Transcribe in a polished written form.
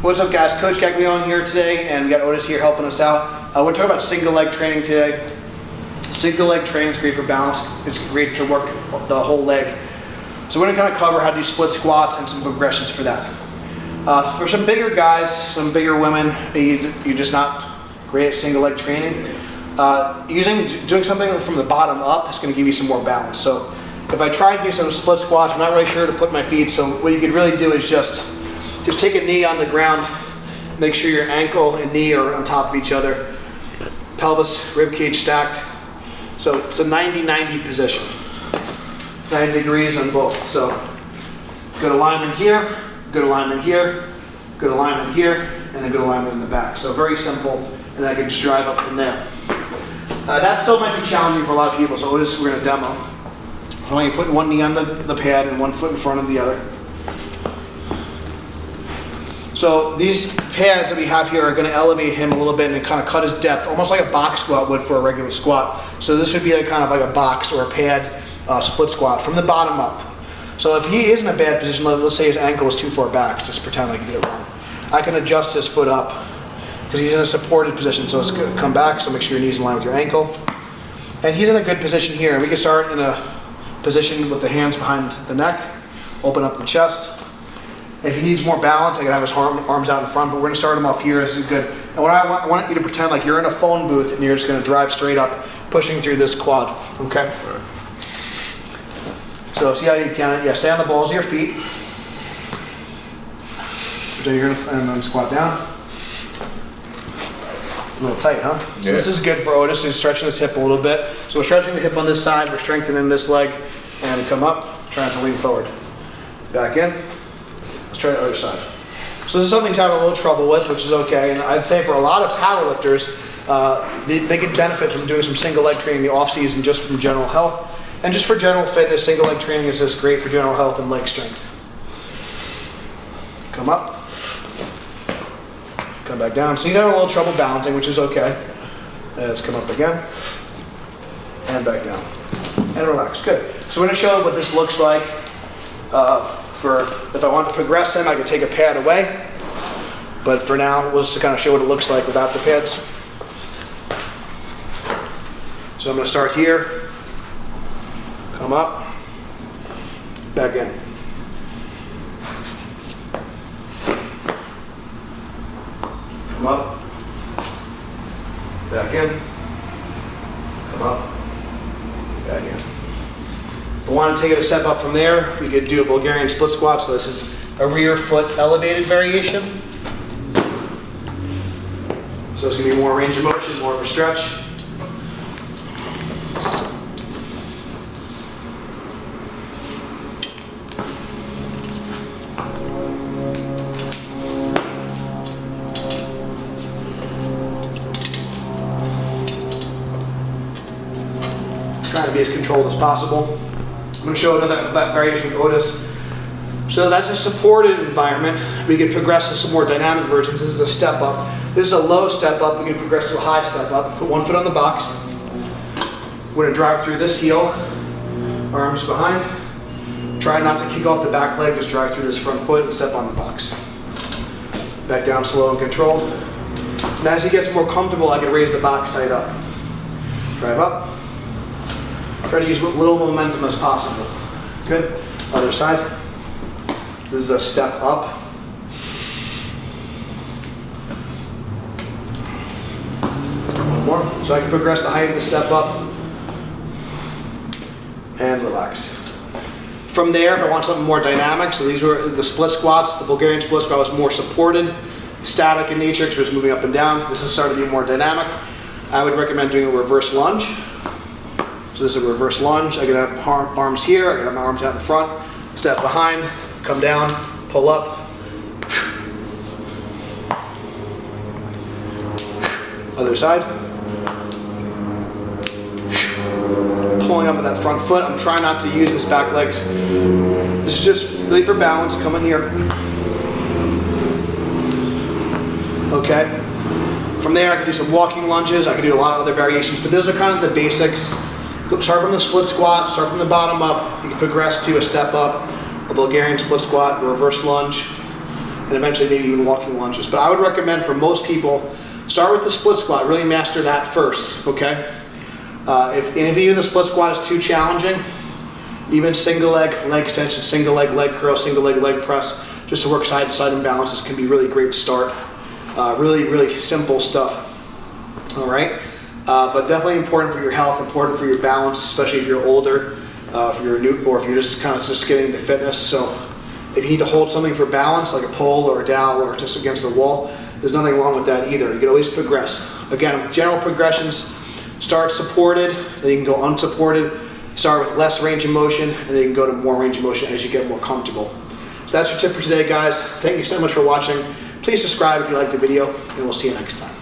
What's up guys, Coach Gaglione here today, and we got Otis here helping us out. We're talking about single leg training today. Single leg training is great for balance. It's great to work the whole leg. So we're gonna kind of cover how to do split squats and some progressions for that. For some bigger guys, some bigger women, you're just not great at single leg training. Doing something from the bottom up is gonna give you some more balance. So if I try to do some split squats, I'm not really sure to put my feet, so what you could really do is just take a knee on the ground, make sure your ankle and knee are on top of each other, pelvis, rib cage stacked. So it's a 90-90 position, 90 degrees on both. So good alignment here, good alignment here, good alignment here, and a good alignment in the back. So very simple, and then I can just drive up from there. That still might be challenging for a lot of people, so we're gonna demo. I want you to put one knee on the pad and one foot in front of the other. So these pads that we have here are going to elevate him a little bit and kind of cut his depth, almost like a box squat would for a regular squat. So this would be kind of like a box or a pad split squat from the bottom up. So if he is in a bad position, let's say his ankle is too far back, just pretend like he did it wrong. I can adjust his foot up because he's in a supported position, so it's going to come back, so make sure your knee's in line with your ankle. And he's in a good position here, and we can start in a position with the hands behind the neck, open up the chest. If he needs more balance, I can have his arms out in front, but we're gonna start him off here. This is good. And what I want you to pretend like you're in a phone booth and you're just gonna drive straight up, pushing through this quad, okay? Right. So see how you can, stay on the balls of your feet. So you're gonna, and then squat down. A little tight, huh? Yeah. So this is good for Otis. He's stretching his hip a little bit. So we're stretching the hip on this side, we're strengthening this leg, and we come up, trying to lean forward. Back in. Let's try the other side. So this is something he's having a little trouble with, which is okay. And I'd say for a lot of power lifters, they get benefit from doing some single leg training in the off season just from general health. And just for general fitness, single leg training is just great for general health and leg strength. Come up. Come back down. So he's having a little trouble balancing, which is okay. Let's come up again. And back down. And relax. Good. So we're going to show what this looks like. If I want to progress him, I can take a pad away. But for now, we'll just kind of show what it looks like without the pads. So I'm going to start here. Come up. Back in. Come up. Back in. Come up. Back in. If I want to take it a step up from there, we could do a Bulgarian split squat. So this is a rear foot elevated variation. So it's going to be more range of motion, more of a stretch. Trying to be as controlled as possible. I'm going to show another variation with Otis. So that's a supported environment. We can progress to some more dynamic versions. This is a step up. This is a low step up. We can progress to a high step up. Put one foot on the box. We're going to drive through this heel. Arms behind. Try not to kick off the back leg. Just drive through this front foot and step on the box. Back down slow and controlled. And as he gets more comfortable, I can raise the box height up. Drive up. Try to use as little momentum as possible. Good. Other side. So this is a step up. One more. So I can progress the height of the step up. And relax. From there, if I want something more dynamic, so these were the split squats. The Bulgarian split squat was more supported, static in nature, because it was moving up and down. This is starting to be more dynamic. I would recommend doing a reverse lunge. So this is a reverse lunge. I can have arms here, I can have my arms out in front, step behind, come down, pull up. Other side. Pulling up with that front foot. I'm trying not to use this back leg. This is just really for balance. Come in here. Okay. From there, I can do some walking lunges. I can do a lot of other variations, but those are kind of the basics. Start from the split squat, start from the bottom up. You can progress to a step up, a Bulgarian split squat, a reverse lunge, and eventually maybe even walking lunges. But I would recommend for most people, start with the split squat, really master that first, okay? If even the split squat is too challenging, even single leg extension, single leg curl, single leg press, just to work side to side imbalances can be really great start. Really simple stuff, all right? But definitely important for your health, important for your balance, especially if you're older, if you're new, or if you're just kind of just getting into fitness. So if you need to hold something for balance, like a pole or a dowel or just against the wall, there's nothing wrong with that either. You can always progress. Again, general progressions, start supported, then you can go unsupported. Start with less range of motion, and then you can go to more range of motion as you get more comfortable. So that's your tip for today, guys. Thank you so much for watching. Please subscribe if you liked the video, and we'll see you next time.